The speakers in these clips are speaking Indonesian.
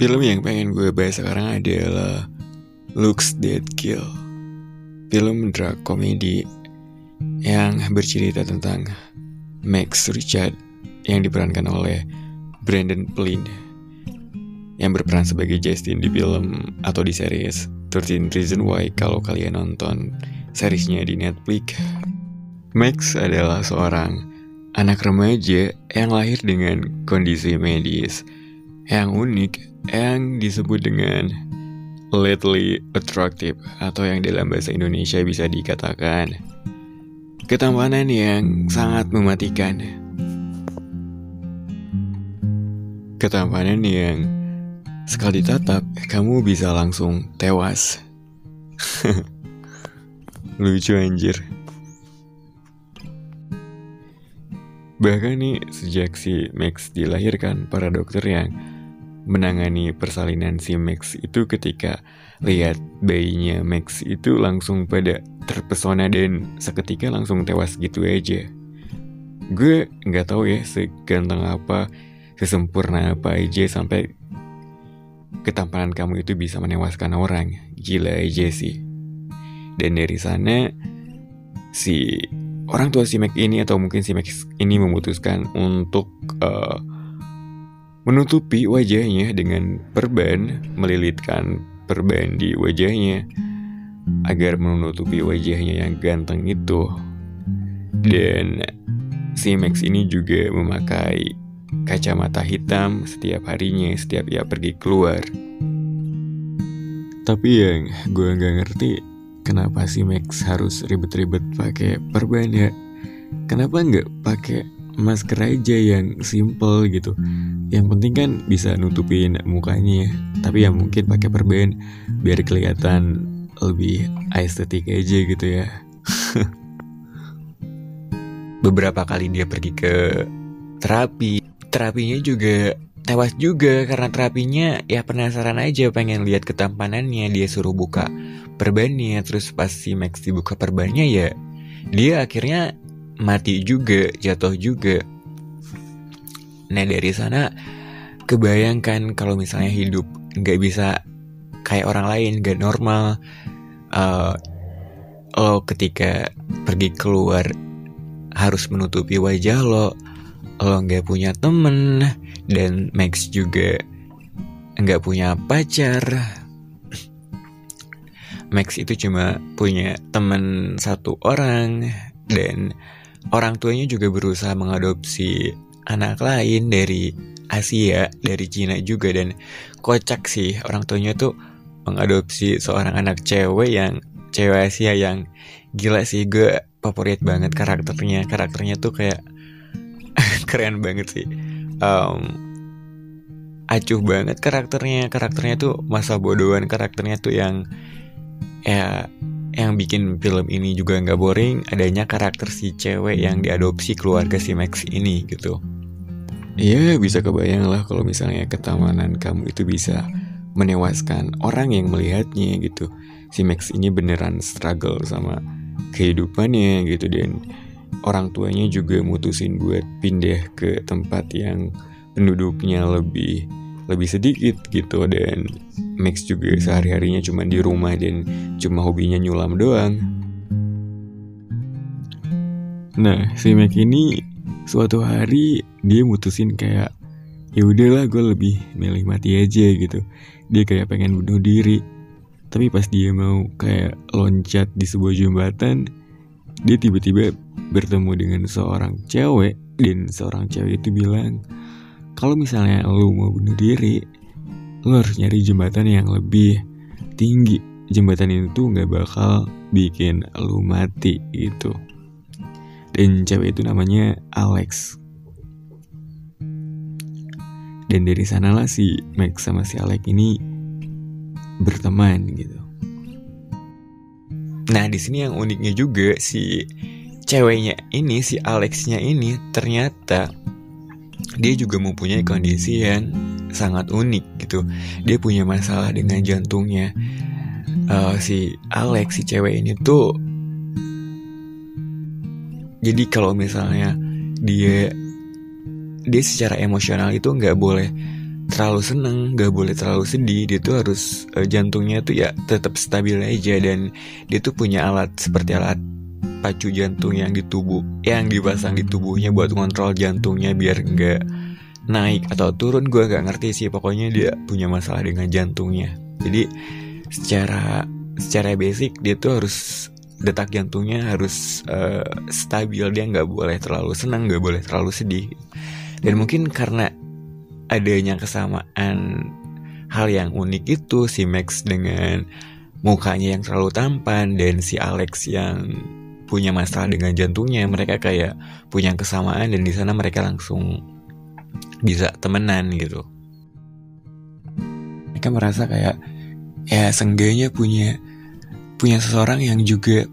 Film yang pengen gue bahas sekarang adalah Looks That Kill. Film drama komedi yang bercerita tentang Max Richard yang diperankan oleh Brandon Flynn, yang berperan sebagai Justin di film atau di series 13 Reasons Why kalau kalian nonton seriesnya di Netflix. Max adalah seorang anak remaja yang lahir dengan kondisi medis yang unik yang disebut dengan lately attractive, atau yang dalam bahasa Indonesia bisa dikatakan ketampanan yang sangat mematikan. Ketampanan yang sekali tatap kamu bisa langsung tewas. Lucu anjir. Bahkan nih sejak si Max dilahirkan, para dokter yang menangani persalinan si Max itu ketika lihat bayinya Max itu langsung pada terpesona dan seketika langsung tewas gitu aja. Gue gak tahu ya seganteng apa, sesempurna apa aja sampai ketampanan kamu itu bisa menewaskan orang. Gila aja sih. Dan dari sana si orang tua si Max ini, atau mungkin si Max ini, memutuskan untuk menutupi wajahnya dengan perban, melilitkan perban di wajahnya agar menutupi wajahnya yang ganteng itu. Dan si Max ini juga memakai kacamata hitam setiap harinya, setiap ia pergi keluar. Tapi yang gue gak ngerti, kenapa si Max harus ribet-ribet pakai perban ya? Kenapa nggak pakai masker aja yang simple gitu? Yang penting kan bisa nutupin mukanya. Tapi ya mungkin pakai perban biar kelihatan lebih estetik aja gitu ya. Beberapa kali dia pergi ke terapinya juga tewas juga karena terapinya ya penasaran aja, pengen lihat ketampanannya. Dia suruh buka perbannya, terus pas si Max dibuka perbannya ya dia akhirnya mati juga, jatuh juga. Nah dari sana kebayangkan kalau misalnya hidup gak bisa kayak orang lain, gak normal. Lo ketika pergi keluar harus menutupi wajah lo gak punya temen, dan Max juga gak punya pacar. Max itu cuma punya teman satu orang, dan orang tuanya juga berusaha mengadopsi anak lain dari Asia, dari Cina juga. Dan kocak sih, orang tuanya tuh mengadopsi seorang anak cewek Asia yang gila sih. Gue favorit banget karakternya tuh kayak keren banget sih. Acuh banget karakternya tuh masa bodohan. Karakternya tuh yang bikin film ini juga gak boring, adanya karakter si cewek yang diadopsi keluarga si Max ini gitu. Iya, bisa kebayang lah kalau misalnya ketampanan kamu itu bisa menewaskan orang yang melihatnya gitu. Si Max ini beneran struggle sama kehidupannya gitu, dan orang tuanya juga mutusin buat pindah ke tempat yang penduduknya lebih sedikit gitu. Dan Max juga sehari-harinya cuma di rumah dan cuma hobinya nyulam doang. Nah, si Max ini suatu hari dia mutusin kayak ya udahlah, gue lebih milih mati aja gitu. Dia kayak pengen bunuh diri. Tapi pas dia mau kayak loncat di sebuah jembatan, dia tiba-tiba bertemu dengan seorang cewek, dan seorang cewek itu bilang, kalau misalnya lu mau bunuh diri, lu harus nyari jembatan yang lebih tinggi. Jembatan itu gak bakal bikin lu mati gitu. Dan cewek itu namanya Alex. Dan dari sanalah si Max sama si Alex ini berteman gitu. Nah di sini yang uniknya juga, si ceweknya ini, si Alexnya ini, ternyata dia juga mempunyai kondisi yang sangat unik gitu. Dia punya masalah dengan jantungnya. Si Alex, si cewek ini tuh, jadi kalau misalnya dia secara emosional itu nggak boleh terlalu seneng, gak boleh terlalu sedih. Dia tuh harus jantungnya tuh ya tetap stabil aja. Dan dia tuh punya alat seperti alat pacu jantung yang di tubuh, yang dipasang di tubuhnya buat ngontrol jantungnya biar gak naik atau turun. Gue gak ngerti sih, pokoknya dia punya masalah dengan jantungnya. Jadi secara basic dia tuh harus, detak jantungnya harus stabil. Dia gak boleh terlalu senang, gak boleh terlalu sedih. Dan mungkin karena adanya kesamaan hal yang unik itu, si Max dengan mukanya yang terlalu tampan dan si Alex yang punya masalah dengan jantungnya, mereka kayak punya kesamaan dan di sana mereka langsung bisa temenan gitu. Mereka merasa kayak ya seenggaknya punya seseorang yang juga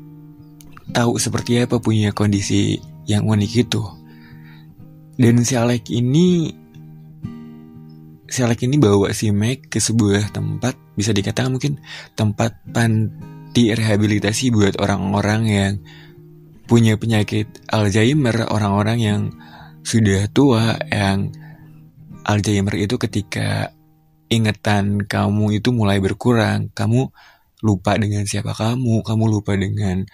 tahu seperti apa, punya kondisi yang unik itu. Dan si Alex ini bawa si Mac ke sebuah tempat, bisa dikatakan mungkin tempat panti rehabilitasi buat orang-orang yang punya penyakit Alzheimer, orang-orang yang sudah tua, yang Alzheimer itu ketika ingatan kamu itu mulai berkurang, kamu lupa dengan siapa kamu lupa dengan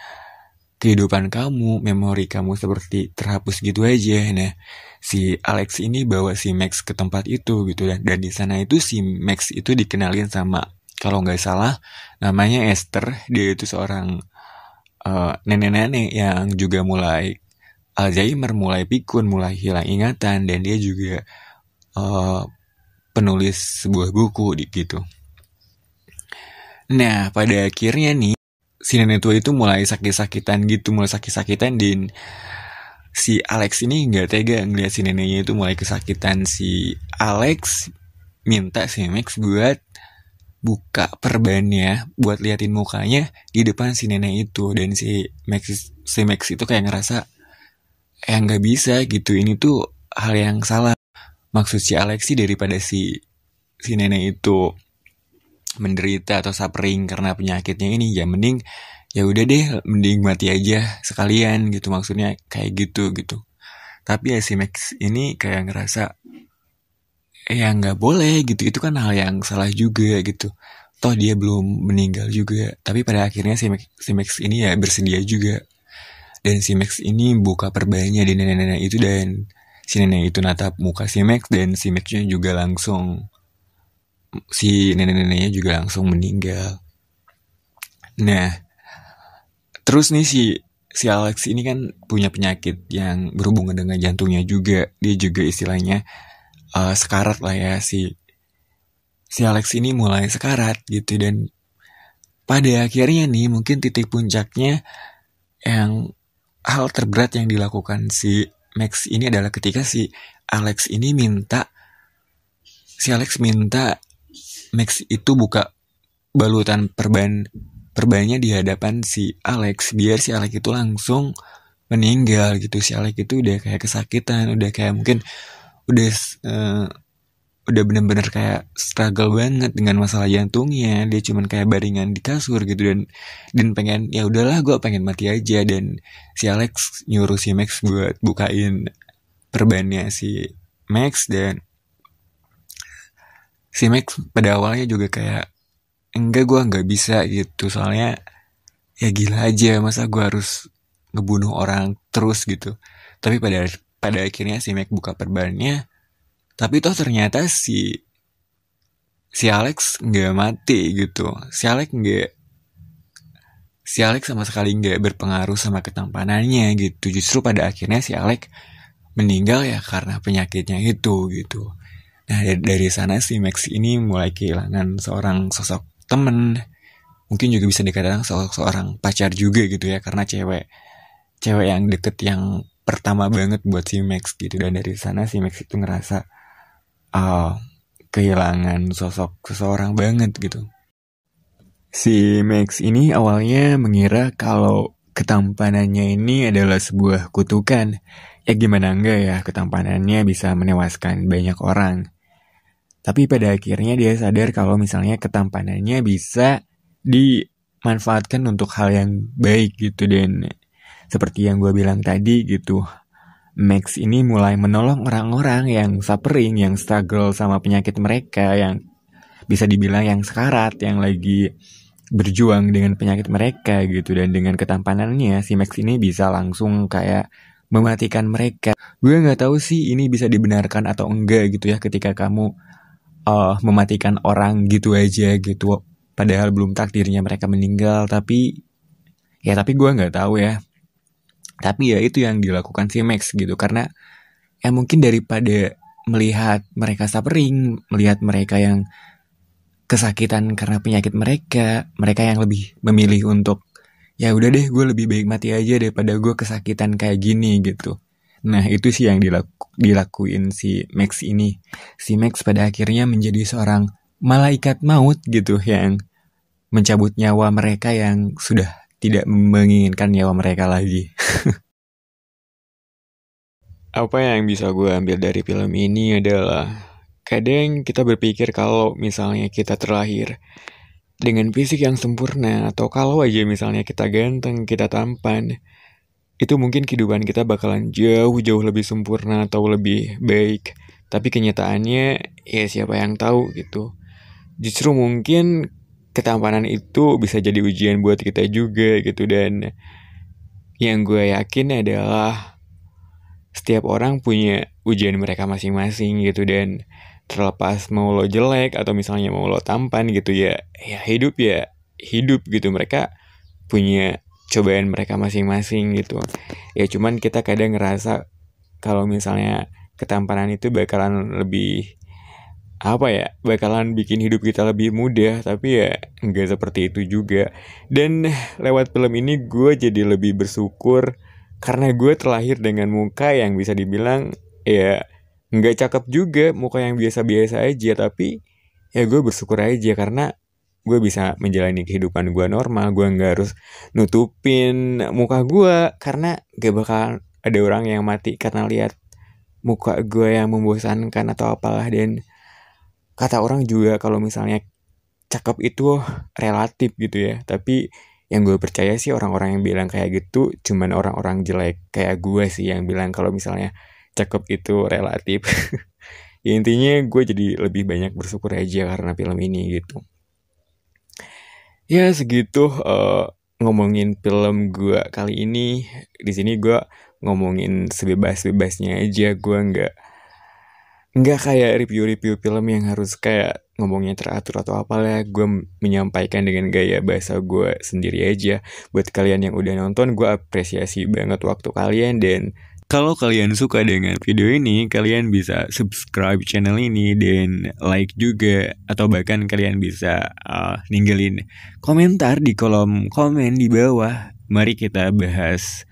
kehidupan kamu, memori kamu seperti terhapus gitu aja. Nah, si Alex ini bawa si Max ke tempat itu gitu, dan di sana itu si Max itu dikenalin sama, kalau nggak salah namanya Esther. Dia itu seorang nenek-nenek yang juga mulai Alzheimer, mulai pikun, mulai hilang ingatan, dan dia juga penulis sebuah buku gitu. Nah, pada akhirnya nih si nenek tua itu mulai sakit-sakitan dan si Alex ini nggak tega ngeliat si neneknya itu mulai kesakitan. Si Alex minta si Max buat buka perbannya, buat liatin mukanya di depan si nenek itu. Dan si Max itu kayak ngerasa nggak bisa gitu, ini tuh hal yang salah. Maksud si Alex sih daripada si nenek itu menderita atau suffering karena penyakitnya ini, ya mending ya udah deh, mending mati aja sekalian gitu, maksudnya kayak gitu. Tapi ya si Max ini kayak ngerasa ya nggak boleh gitu, itu kan hal yang salah juga gitu, toh dia belum meninggal juga. Tapi pada akhirnya si Max ini ya bersedia juga, dan si Max ini buka perbannya di nenek-nenek itu, dan si nenek itu natap muka si Max, dan si Maxnya juga langsung, si nenek-neneknya juga langsung meninggal. Nah, terus nih si Alex ini kan punya penyakit yang berhubungan dengan jantungnya juga. Dia juga istilahnya sekarat lah ya, si Alex ini mulai sekarat gitu. Dan pada akhirnya nih mungkin titik puncaknya, yang hal terberat yang dilakukan si Max ini adalah ketika si Alex minta Max itu buka balutan perbannya di hadapan si Alex, biar si Alex itu langsung meninggal gitu. Si Alex itu udah kayak kesakitan, udah kayak mungkin udah bener-bener kayak struggle banget dengan masalah jantungnya. Dia cuman kayak baringan di kasur gitu, dan pengen ya udahlah, gue pengen mati aja. Dan si Alex nyuruh si Max buat bukain perbannya si Max, dan si Max pada awalnya juga kayak enggak, gue nggak bisa gitu, soalnya ya gila aja, masa gue harus ngebunuh orang terus gitu. Tapi pada akhirnya si Max buka perbannya, tapi toh ternyata si Alex nggak mati gitu. Si Alex sama sekali nggak berpengaruh sama ketampanannya gitu. Justru pada akhirnya si Alex meninggal ya karena penyakitnya itu gitu. Nah, dari sana si Max ini mulai kehilangan seorang sosok temen, mungkin juga bisa dikatakan seorang pacar juga gitu ya, karena cewek yang deket yang pertama banget buat si Max gitu. Dan dari sana si Max itu ngerasa kehilangan sosok seseorang banget gitu. Si Max ini awalnya mengira kalau ketampanannya ini adalah sebuah kutukan. Ya gimana enggak ya, ketampanannya bisa menewaskan banyak orang. Tapi pada akhirnya dia sadar kalau misalnya ketampanannya bisa dimanfaatkan untuk hal yang baik gitu. Dan seperti yang gue bilang tadi gitu, Max ini mulai menolong orang-orang yang suffering, yang struggle sama penyakit mereka, yang bisa dibilang yang sekarat, yang lagi berjuang dengan penyakit mereka gitu. Dan dengan ketampanannya si Max ini bisa langsung kayak mematikan mereka. Gue nggak tahu sih ini bisa dibenarkan atau enggak gitu ya, ketika kamu mematikan orang gitu aja gitu, padahal belum takdirnya mereka meninggal. Tapi gue nggak tahu ya. Tapi ya itu yang dilakukan si Max gitu, karena mungkin daripada melihat mereka suffering, melihat mereka yang kesakitan karena penyakit mereka yang lebih memilih untuk ya udah deh, gue lebih baik mati aja daripada gue kesakitan kayak gini gitu. Nah itu sih yang dilakuin si Max ini. Si Max pada akhirnya menjadi seorang malaikat maut gitu, yang mencabut nyawa mereka yang sudah tidak menginginkan nyawa mereka lagi. Apa yang bisa gue ambil dari film ini adalah, kadang kita berpikir kalau misalnya kita terlahir dengan fisik yang sempurna, atau kalau aja misalnya kita ganteng, kita tampan, itu mungkin kehidupan kita bakalan jauh-jauh lebih sempurna atau lebih baik. Tapi kenyataannya ya siapa yang tahu gitu. Justru mungkin ketampanan itu bisa jadi ujian buat kita juga gitu. Dan yang gue yakin adalah setiap orang punya ujian mereka masing-masing gitu. Dan terlepas mau lo jelek atau misalnya mau lo tampan gitu ya hidup gitu. Mereka punya cobaan mereka masing-masing gitu. Ya cuman kita kadang ngerasa kalau misalnya ketampanan itu bakalan lebih bakalan bikin hidup kita lebih mudah. Tapi ya nggak seperti itu juga. Dan lewat film ini gue jadi lebih bersyukur, karena gue terlahir dengan muka yang bisa dibilang ya nggak cakep juga, muka yang biasa-biasa aja. Tapi ya gue bersyukur aja karena gue bisa menjalani kehidupan gue normal. Gue gak harus nutupin muka gue, karena gak bakal ada orang yang mati karena lihat muka gue yang membosankan atau apalah. Dan kata orang juga kalau misalnya cakep itu relatif gitu ya. Tapi yang gue percaya sih, orang-orang yang bilang kayak gitu cuman orang-orang jelek kayak gue sih yang bilang kalau misalnya cakep itu relatif. Ya intinya gue jadi lebih banyak bersyukur aja karena film ini gitu. Ya segitu ngomongin film gue kali ini. Di sini gue ngomongin sebebas-bebasnya aja. Gue nggak kayak review-review film yang harus kayak ngomongnya teratur atau apalah. Gue menyampaikan dengan gaya bahasa gue sendiri aja. Buat kalian yang udah nonton, gue apresiasi banget waktu kalian. Dan kalau kalian suka dengan video ini, kalian bisa subscribe channel ini dan like juga. Atau bahkan kalian bisa ninggalin komentar di kolom komen di bawah. Mari kita bahas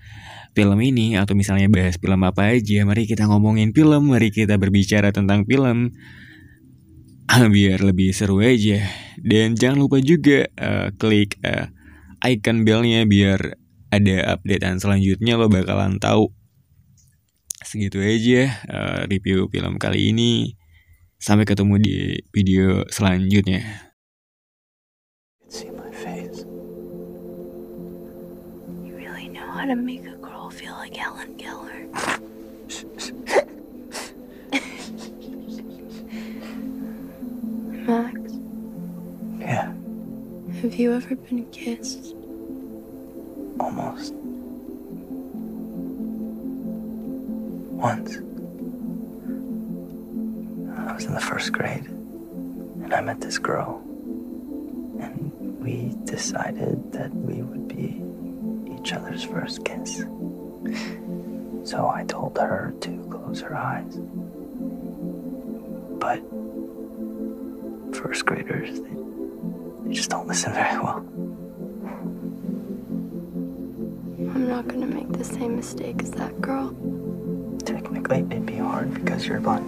film ini, atau misalnya bahas film apa aja. Mari kita ngomongin film, mari kita berbicara tentang film, biar lebih seru aja. Dan jangan lupa juga klik icon bellnya biar ada updatean selanjutnya. Lo bakalan tahu. Segitu aja review film kali ini. Sampai ketemu di video selanjutnya. See my face. You really know how to make a girl feel like Helen Keller. Max? Yeah. Have you ever been kissed? Almost. Once. I was in the first grade, and I met this girl. And we decided that we would be each other's first kiss. So I told her to close her eyes. But first graders, they just don't listen very well. I'm not gonna make the same mistake as that girl. Technically, it'd be hard because you're blind.